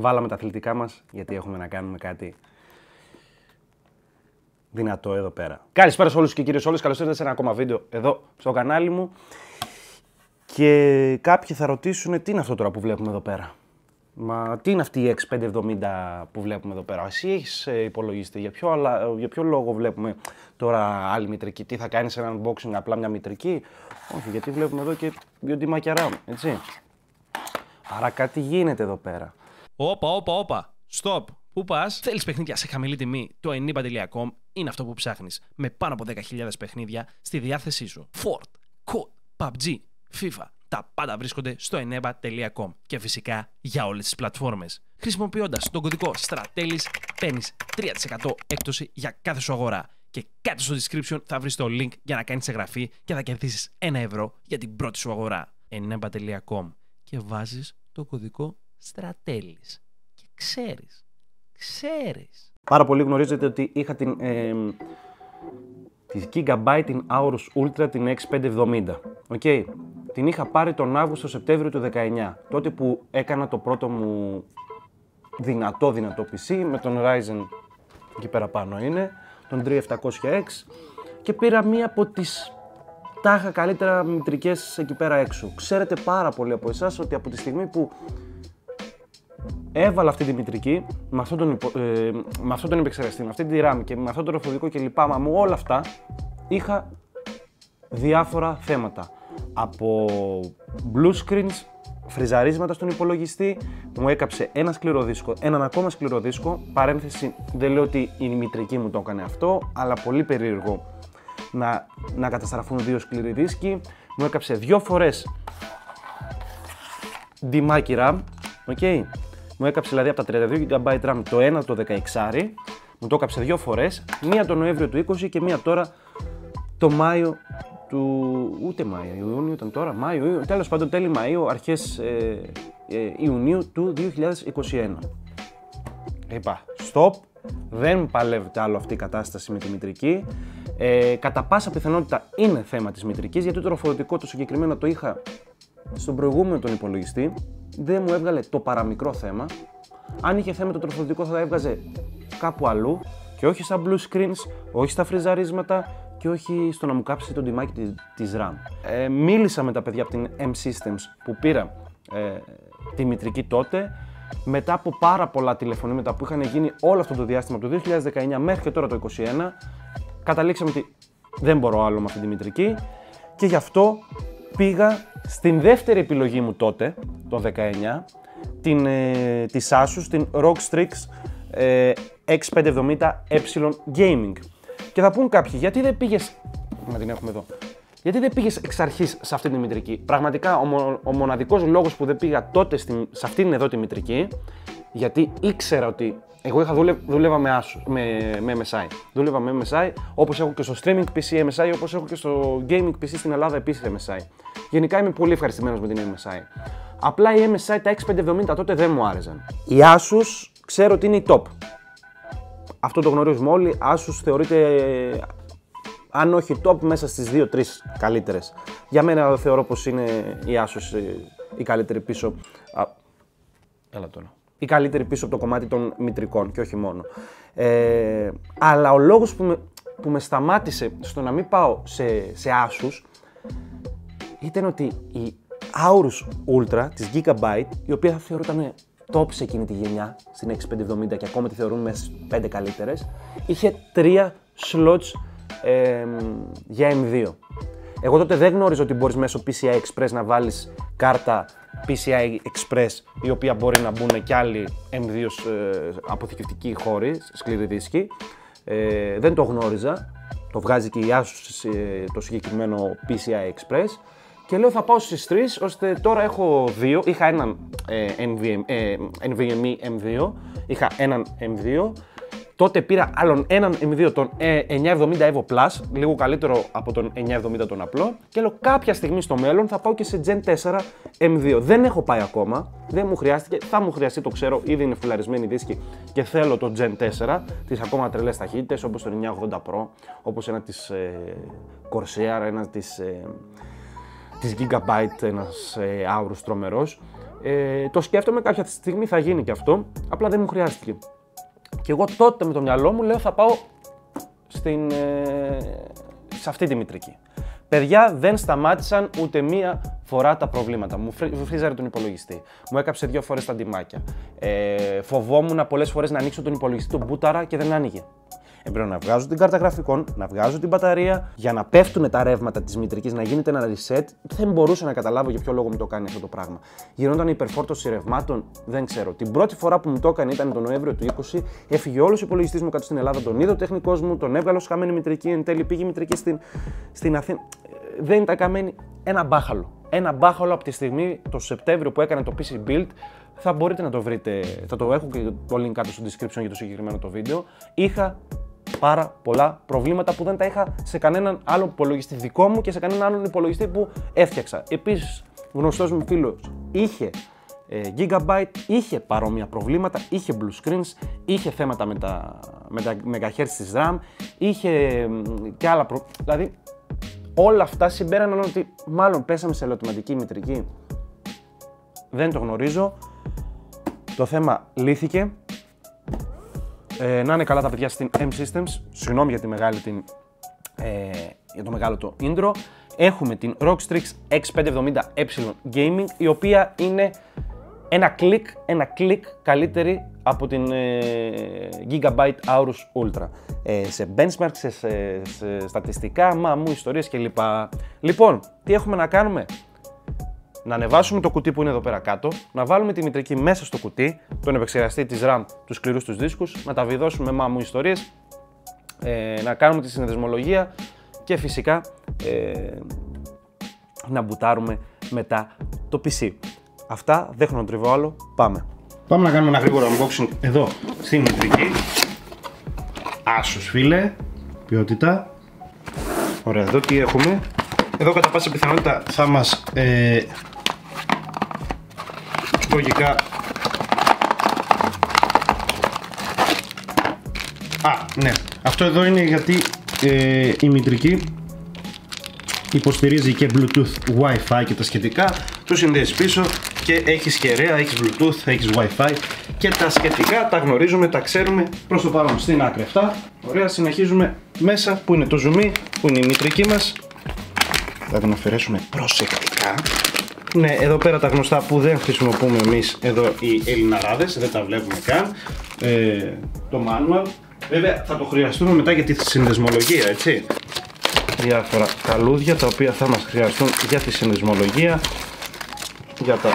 Βάλαμε τα αθλητικά μας, γιατί έχουμε να κάνουμε κάτι δυνατό εδώ πέρα. Καλησπέρα σε όλους και κυρίες όλες, καλώς ήρθατε σε ένα ακόμα βίντεο εδώ στο κανάλι μου. Και κάποιοι θα ρωτήσουν τι είναι αυτό τώρα που βλέπουμε εδώ πέρα. Μα τι είναι αυτή η X570 που βλέπουμε εδώ πέρα. Εσύ έχεις υπολογιστή, για ποιο λόγο βλέπουμε τώρα άλλη μητρική. Τι θα κάνεις ένα unboxing απλά μια μητρική. Όχι, γιατί βλέπουμε εδώ και δύο ντυμάκια RAM, έτσι. Άρα κάτι γίνεται εδώ πέρα. Όπα. Stop. Πού πας? Θέλεις παιχνίδια σε χαμηλή τιμή? Το eneba.com είναι αυτό που ψάχνεις. Με πάνω από 10.000 παιχνίδια στη διάθεσή σου. Ford, COD, PUBG, FIFA. Τα πάντα βρίσκονται στο eneba.com και φυσικά για όλες τις πλατφόρμες. Χρησιμοποιώντας τον κωδικό STRATELIS παίρνεις 3% έκπτωση για κάθε σου αγορά. Και κάτω στο description θα βρεις το link για να κάνεις εγγραφή και θα κερδίσεις 1 ευρώ για την πρώτη σου αγορά. eneba.com και βάζεις το κωδικό STRATELIS. Και ξέρεις. Πάρα πολύ γνωρίζετε ότι είχα τη Gigabyte, την Aorus Ultra, την X570. Okay. Την είχα πάρει τον Αύγουστο-Σεπτέμβριο του 19. Τότε που έκανα το πρώτο μου δυνατό PC με τον Ryzen, εκεί πέρα πάνω είναι, τον 3700X, και πήρα μία από τις τάχα καλύτερα μητρικές εκεί πέρα έξω. Ξέρετε πάρα πολύ από εσάς ότι από τη στιγμή που έβαλα αυτή τη μητρική, με αυτόν τον επεξεργαστή, με αυτή τη RAM και με αυτό το ρεφοδικό και λοιπά, μου όλα αυτά, είχα διάφορα θέματα. Από blue screens, φριζαρίσματα στον υπολογιστή, μου έκαψε έναν ακόμα σκληρό δίσκο. Παρένθεση, δεν λέω ότι η μητρική μου το έκανε αυτό, αλλά πολύ περίεργο να καταστραφούν δύο σκληροί δίσκοι. Μου έκαψε 2 φορές ντυμάκι RAM, okay. Μου έκαψε δηλαδή από τα 32 GB RAM το ένα το 16, μου το έκαψε 2 φορές, μία τον Νοέμβριο του 20 και μία τώρα το Μάιο του... ούτε Μάιο, Ιούνιο ήταν τώρα, Μάιο, τέλος πάντων τέλη Μαΐου, αρχές Ιουνίου του 2021. Είπα, stop, δεν παλεύεται άλλο αυτή η κατάσταση με τη μητρική. Κατά πάσα πιθανότητα είναι θέμα της μητρικής, γιατί το τροφοδοτικό το συγκεκριμένο το είχα στον προηγούμενο τον υπολογιστή, δεν μου έβγαλε το παραμικρό θέμα. Αν είχε θέμα το τροφοδοτικό θα έβγαζε κάπου αλλού και όχι στα blue screens, όχι στα φριζαρίσματα και όχι στο να μου κάψει το τιμάκι της RAM. Μίλησα με τα παιδιά από την M-Systems που πήρα τη μητρική τότε. Μετά από πάρα πολλά τηλεφωνήματα που είχαν γίνει όλο αυτό το διάστημα, από το 2019 μέχρι και τώρα το 2021, καταλήξαμε ότι δεν μπορώ άλλο με αυτή τη μητρική και γι' αυτό πήγα στην δεύτερη επιλογή μου τότε, το 19, της Asus, την ROG Strix X570E Gaming. Και θα πούν κάποιοι, γιατί δεν πήγες, να την έχουμε εδώ, γιατί δεν πήγες εξ αρχής σε αυτή τη μητρική. Πραγματικά ο μοναδικός λόγος που δεν πήγα τότε σε αυτήν εδώ τη μητρική, γιατί ήξερα ότι εγώ δούλευα με MSI. Δούλευα με MSI, όπως έχω και στο streaming PC MSI, όπως έχω και στο gaming PC στην Ελλάδα επίσης MSI. Γενικά είμαι πολύ ευχαριστημένος με την MSI. Απλά η MSI τα X570 τότε δεν μου άρεσαν. Η Asus ξέρω ότι είναι η top. Αυτό το γνωρίζουμε όλοι. Asus θεωρείται, αν όχι top, μέσα στις 2-3 καλύτερες. Για μένα θεωρώ πως είναι η Asus η καλύτερη πίσω. Έλα τώρα. Η καλύτερη πίσω από το κομμάτι των μητρικών και όχι μόνο. Αλλά ο λόγος που με σταμάτησε στο να μην πάω σε Asus ήταν ότι η Aorus Ultra της Gigabyte, η οποία θα θεωρούταν top σε εκείνη τη γενιά, στην X570 και ακόμα τη θεωρούν μέσα στις 5 καλύτερες, είχε 3 slots για M2. Εγώ τότε δεν γνώριζα ότι μπορείς μέσω PCI Express να βάλεις κάρτα PCI Express, η οποία μπορεί να μπουν και άλλοι M2 αποθηκευτικοί χώροι, σκληροί δίσκοι. Δεν το γνώριζα, το βγάζει και η Asus το συγκεκριμένο PCI Express. Και λέω θα πάω στις 3, ώστε τώρα έχω 2, είχα έναν NVMe M2, είχα έναν M2, τότε πήρα άλλον έναν M2, τον 970 Evo Plus, λίγο καλύτερο από τον 970 τον απλό, και λέω κάποια στιγμή στο μέλλον θα πάω και σε Gen 4 M2. Δεν έχω πάει ακόμα, δεν μου χρειάστηκε, θα μου χρειαστεί, το ξέρω, ήδη είναι φουλαρισμένη δίσκη και θέλω το Gen 4, τις ακόμα τρελές ταχύτητες, όπως το 980 Pro, όπως ένα της Corsair, ένα της Gigabyte, ένας Aorus τρομερός. Το σκέφτομαι, κάποια στιγμή θα γίνει και αυτό, απλά δεν μου χρειάστηκε. Και εγώ τότε με το μυαλό μου λέω θα πάω σε αυτή τη μητρική. Παιδιά, δεν σταμάτησαν ούτε μία φορά τα προβλήματα. Μου φρίζαρε τον υπολογιστή. Μου έκαψε 2 φορές τα ντυμάκια. Φοβόμουν πολλές φορές να ανοίξω τον υπολογιστή, τον μπούταρα και δεν άνοιγε. Έπρεπε να βγάζω την κάρτα γραφικών, να βγάζω την μπαταρία, για να πέφτουν τα ρεύματα της μητρικής, να γίνεται ένα reset. Δεν μπορούσα να καταλάβω για ποιο λόγο μου το κάνει αυτό το πράγμα. Γινόταν υπερφόρτωση ρευμάτων, δεν ξέρω. Την πρώτη φορά που μου το έκανε ήταν τον Νοέμβριο του 20. Έφυγε όλος ο υπολογιστής μου κάτω στην Ελλάδα, τον είδε ο τεχνικός μου, τον έβγαλε ως χαμένη μητρική. Εν τέλει πήγε η μητρική στην Αθήνα. Δεν ήταν καμένη. Ένα μπάχαλο. Ένα μπάχαλο από τη στιγμή το Σεπτέμβριο που έκανε το PC Build. Θα μπορείτε να το βρείτε, θα το έχω και το link κάτω στο description για το συγκεκριμένο το βίντεο. Είχα πάρα πολλά προβλήματα που δεν τα είχα σε κανέναν άλλο υπολογιστή δικό μου και σε κανέναν άλλον υπολογιστή που έφτιαξα. Επίσης, γνωστός μου φίλος είχε Gigabyte, είχε παρόμοια προβλήματα, είχε blue screens, είχε θέματα με τα MHz της RAM, είχε και άλλα δηλαδή όλα αυτά συμπέραναν ότι μάλλον πέσαμε σε ελαττωματική μητρική. Δεν το γνωρίζω. Το θέμα λύθηκε. Να είναι καλά τα παιδιά στην M-Systems. Συγγνώμη για, για το μεγάλο το intro. Έχουμε την Rockstrix X570E Gaming, η οποία είναι ένα κλικ καλύτερη από την Gigabyte Aorus Ultra. Σε benchmark, σε στατιστικά, ιστορίες κλπ. Λοιπόν, τι έχουμε να κάνουμε? Να ανεβάσουμε το κουτί που είναι εδώ πέρα κάτω, να βάλουμε τη μητρική μέσα στο κουτί, τον επεξεργαστή της RAM, τους σκληρούς τους δίσκους, να τα βιδώσουμε με ιστορίες, να κάνουμε τη συνδεσμολογία και φυσικά να μπουτάρουμε μετά το PC. Αυτά, δεν χρονοτριβώ άλλο, πάμε. Πάμε να κάνουμε ένα γρήγορο unboxing εδώ στη μητρική. Άσος φίλε, ποιότητα. Ωραία, εδώ τι έχουμε? Εδώ κατά πάσα πιθανότητα θα μας λογικά ναι, αυτό εδώ είναι γιατί η μητρική υποστηρίζει και Bluetooth, Wi-Fi και τα σχετικά. Το συνδέεις πίσω και έχεις κεραία, έχεις Bluetooth, έχεις Wi-Fi και τα σχετικά τα γνωρίζουμε, τα ξέρουμε προς το παρόν στην άκρη αυτά. Ωραία, συνεχίζουμε μέσα που είναι το zoom, που είναι η μητρική μας. Θα την αφαιρέσουμε προσεκτικά. Ναι, εδώ πέρα τα γνωστά που δεν χρησιμοποιούμε εμείς εδώ οι Ελληναράδες, δεν τα βλέπουμε καν. Το manual. Βέβαια θα το χρειαστούμε μετά για τη συνδεσμολογία, έτσι. Διάφορα καλούδια τα οποία θα μας χρειαστούν για τη συνδεσμολογία, για τα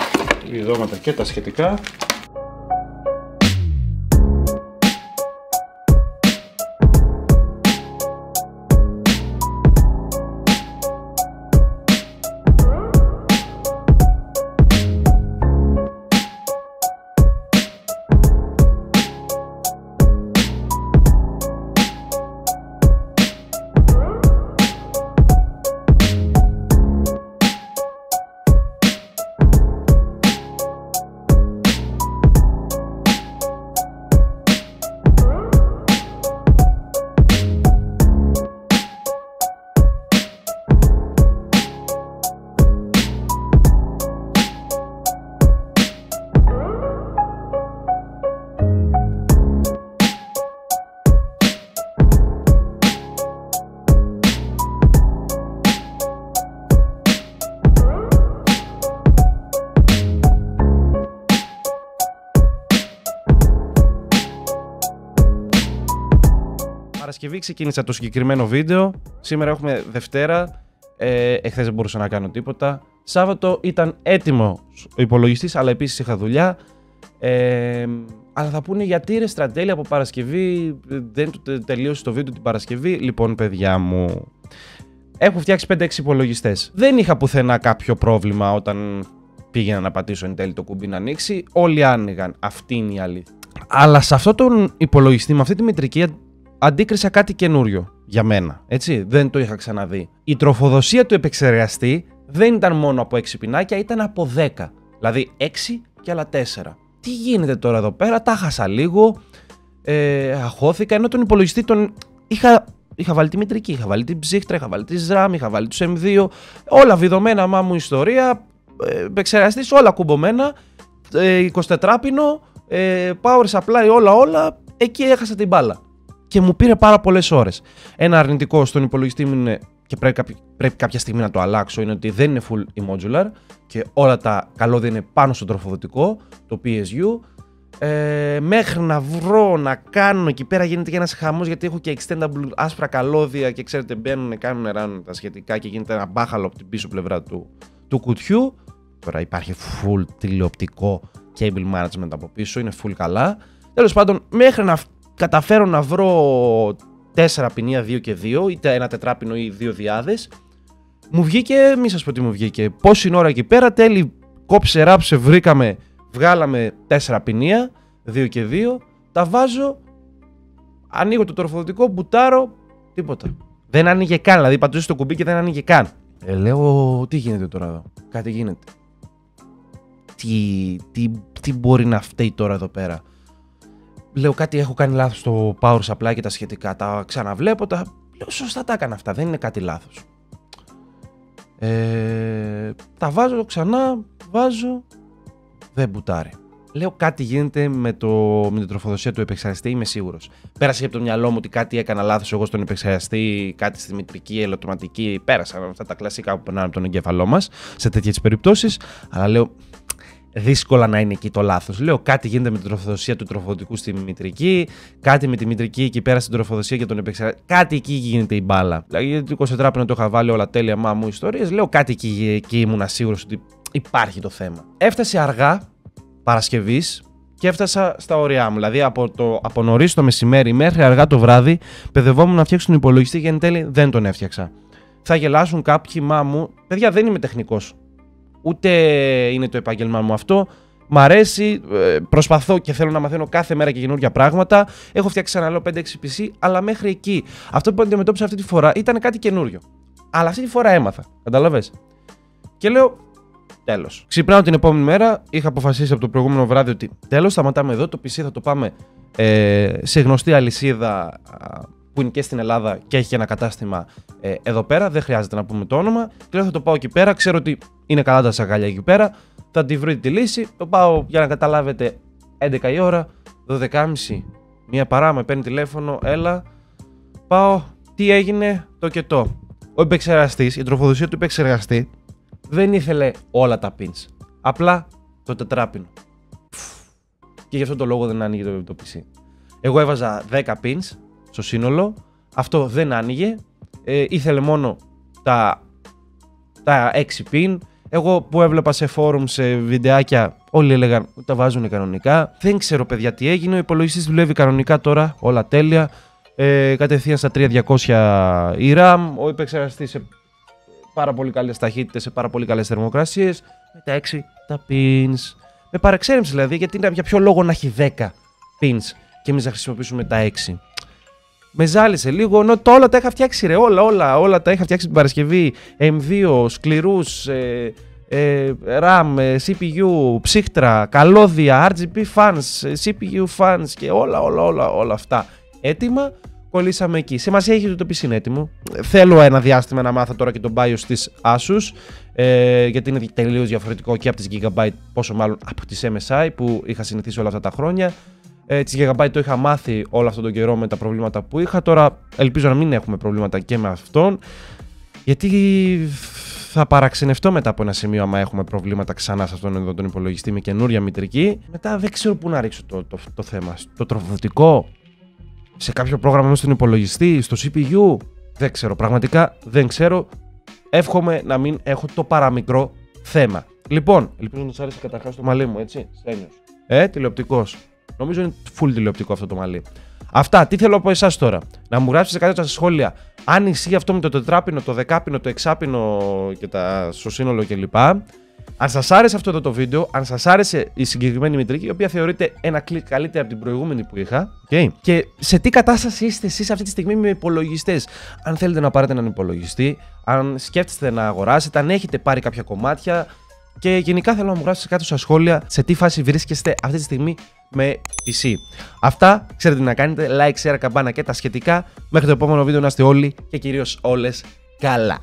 βιδώματα και τα σχετικά. Παρασκευή ξεκίνησα το συγκεκριμένο βίντεο. Σήμερα έχουμε Δευτέρα. Εχθές δεν μπορούσα να κάνω τίποτα. Σάββατο ήταν έτοιμο ο υπολογιστής, αλλά επίσης είχα δουλειά. Αλλά θα πούνε γιατί ρε Στρατέλη από Παρασκευή δεν τελείωσε το βίντεο την Παρασκευή. Λοιπόν, παιδιά μου, έχω φτιάξει 5-6 υπολογιστές. Δεν είχα πουθενά κάποιο πρόβλημα όταν πήγαινα να πατήσω εν τέλει το κουμπί να ανοίξει. Όλοι άνοιγαν. Αυτή είναι η αλήθεια. Αλλά σε αυτόν τον υπολογιστή, με αυτή τη μητρική, αντίκρισα κάτι καινούριο για μένα. Έτσι, δεν το είχα ξαναδεί. Η τροφοδοσία του επεξεργαστή δεν ήταν μόνο από 6 πινάκια, ήταν από 10. Δηλαδή 6 και άλλα 4. Τι γίνεται τώρα εδώ πέρα, τα χάσα λίγο. Αχώθηκα, ενώ τον υπολογιστή τον είχα βάλει τη μητρική, είχα βάλει την ψύχτρα, είχα βάλει τη RAM, είχα βάλει τους M2. Όλα βιδωμένα, μου ιστορία. επεξεργαστής, όλα κουμπωμένα, 24πινο, power supply, όλα, εκεί έχασα την μπάλα. Και μου πήρε πάρα πολλές ώρες. Ένα αρνητικό στον υπολογιστή μου είναι, και πρέπει κάποια στιγμή να το αλλάξω, είναι ότι δεν είναι full e-modular και όλα τα καλώδια είναι πάνω στο τροφοδοτικό, το PSU. Μέχρι να βρω να κάνω εκεί πέρα γίνεται και ένας χαμός, γιατί έχω και extendable άσπρα καλώδια και ξέρετε μπαίνουν, κάνουν ράνουν τα σχετικά και γίνεται ένα μπάχαλο από την πίσω πλευρά του κουτιού. Τώρα υπάρχει full τηλεοπτικό cable management από πίσω, είναι full καλά. Τέλος πάντων, μέχρι να καταφέρω να βρω 4 ποινία 2 και 2, είτε ένα τετράπινο ή 2 διάδες, μου βγήκε, μη σας πω τι μου βγήκε, πόση ώρα εκεί πέρα, τέλει, κόψε, ράψε, βγάλαμε 4 ποινία, 2 και 2, τα βάζω, ανοίγω το τροφοδοτικό, μπουτάρω, τίποτα. Δεν άνοιγε καν, δηλαδή πατούσε το κουμπί και δεν άνοιγε καν. Λέω, τι γίνεται τώρα εδώ, κάτι γίνεται. Τι μπορεί να φταίει τώρα εδώ πέρα. Λέω κάτι έχω κάνει λάθος στο power supply και τα σχετικά, τα ξαναβλέπω, λέω σωστά τα έκανα αυτά, δεν είναι κάτι λάθος. Τα βάζω ξανά, δεν μπουτάρει. Λέω κάτι γίνεται με την τροφοδοσία του επεξεργαστή, είμαι σίγουρος. Πέρασε από το μυαλό μου ότι κάτι έκανα λάθος εγώ στον επεξεργαστή, κάτι στη μητρική, ελαττωματική, πέρασαν αυτά τα κλασικά που περνάνε από τον εγκέφαλό μας σε τέτοιες περιπτώσεις, αλλά λέω δύσκολα να είναι εκεί το λάθος. Λέω κάτι γίνεται με την τροφοδοσία του τροφοδοτικού στη μητρική, κάτι με τη μητρική εκεί πέρα στην τροφοδοσία και τον επεξεργαστή. Κάτι εκεί γίνεται η μπάλα. Δηλαδή, γιατί το 24 το είχα βάλει όλα τέλεια, μου ιστορίες. Λέω κάτι εκεί ήμουν σίγουρος ότι υπάρχει το θέμα. Έφτασε αργά Παρασκευής και έφτασα στα ωριά μου. Δηλαδή από νωρίς το μεσημέρι μέχρι αργά το βράδυ παιδευόμουν να φτιάξω τον υπολογιστή και εν τέλει δεν τον έφτιαξα. Θα γελάσουν κάποιοι, μου, παιδιά, δεν είμαι τεχνικός. Ούτε είναι το επάγγελμά μου αυτό. Μ' αρέσει, προσπαθώ και θέλω να μαθαίνω κάθε μέρα και καινούργια πράγματα. Έχω φτιάξει ένα άλλο 5-6 PC, αλλά μέχρι εκεί. Αυτό που αντιμετώπισα αυτή τη φορά ήταν κάτι καινούριο. Αλλά αυτή τη φορά έμαθα. Καταλαβες. Και λέω, τέλος. Ξυπνάω την επόμενη μέρα. Είχα αποφασίσει από το προηγούμενο βράδυ ότι τέλος, σταματάμε εδώ. Το PC θα το πάμε σε γνωστή αλυσίδα που είναι και στην Ελλάδα και έχει και ένα κατάστημα εδώ πέρα. Δεν χρειάζεται να πούμε το όνομα. Και λέω, θα το πάω εκεί πέρα. Ξέρω ότι είναι καλά τα σακάλια εκεί πέρα. Θα τη βρείτε τη λύση. Το πάω για να καταλάβετε 11 η ώρα, 12.30. Μία παρά με παίρνει τηλέφωνο. Έλα. Πάω. Τι έγινε, το και το. Ο επεξεργαστής, η τροφοδοσία του επεξεργαστή δεν ήθελε όλα τα pins. Απλά το τετράπινο. Και γι' αυτό το λόγο δεν άνοιγε το PC. Εγώ έβαζα 10 pins στο σύνολο. Αυτό δεν άνοιγε. Ήθελε μόνο τα 6 pin. Εγώ που έβλεπα σε forum, σε βιντεάκια, όλοι έλεγαν ότι τα βάζουν κανονικά. Δεν ξέρω, παιδιά, τι έγινε. Ο υπολογιστής δουλεύει κανονικά τώρα, όλα τέλεια. Κατευθείαν στα 3200 η RAM. Ο επεξεργαστής σε πάρα πολύ καλές ταχύτητες, σε πάρα πολύ καλές θερμοκρασίες. Με τα 6 τα pins. Με παρεξέρεψε δηλαδή, γιατί για ποιο λόγο να έχει 10 pins και εμείς να χρησιμοποιήσουμε τα 6. Με ζάλισε λίγο, ενώ όλα τα είχα φτιάξει ρε, όλα τα είχα φτιάξει την Παρασκευή. M2, σκληρούς, RAM, CPU, ψύχτρα, καλώδια, RGB fans, CPU fans και όλα αυτά έτοιμα. Κολλήσαμε εκεί. Σημασία έχει ότι το PC είναι έτοιμο. Θέλω ένα διάστημα να μάθω τώρα και τον BIOS της Asus, γιατί είναι τελείως διαφορετικό και από τις Gigabyte, πόσο μάλλον από τις MSI που είχα συνηθίσει όλα αυτά τα χρόνια. Τις Gigabyte το είχα μάθει όλο αυτόν τον καιρό με τα προβλήματα που είχα. Τώρα ελπίζω να μην έχουμε προβλήματα και με αυτόν, γιατί θα παραξενευτώ μετά από ένα σημείο άμα έχουμε προβλήματα ξανά σε αυτόν εδώ τον υπολογιστή με καινούρια μητρική. Μετά δεν ξέρω πού να ρίξω το θέμα. Στο τροφοδοτικό, σε κάποιο πρόγραμμα μέσα στον υπολογιστή, στο CPU. Δεν ξέρω, πραγματικά δεν ξέρω. Εύχομαι να μην έχω το παραμικρό θέμα. Λοιπόν, ελπίζω να σας άρεσε καταρχάς το μαλλί μου, έτσι. Στέλιος. Τηλεοπτικός. Νομίζω είναι full τηλεοπτικό αυτό το μαλλί. Αυτά, τι θέλω από εσάς τώρα. Να μου γράψετε κάτω στα σχόλια αν ισχύει αυτό με το τετράπινο, το δεκάπινο, το εξάπινο και στο σύνολο κλπ. Αν σας άρεσε αυτό εδώ το βίντεο, αν σας άρεσε η συγκεκριμένη μητρική, η οποία θεωρείται ένα κλικ καλύτερη από την προηγούμενη που είχα. Okay. Και σε τι κατάσταση είστε εσείς αυτή τη στιγμή με υπολογιστές. Αν θέλετε να πάρετε έναν υπολογιστή, αν σκέφτεστε να αγοράσετε, αν έχετε πάρει κάποια κομμάτια. Και γενικά θέλω να μου γράψετε κάτω στα σχόλια σε τι φάση βρίσκεστε αυτή τη στιγμή με PC. Αυτά, ξέρετε τι να κάνετε, like, share, καμπάνα και τα σχετικά. Μέχρι το επόμενο βίντεο να είστε όλοι και κυρίως όλες καλά.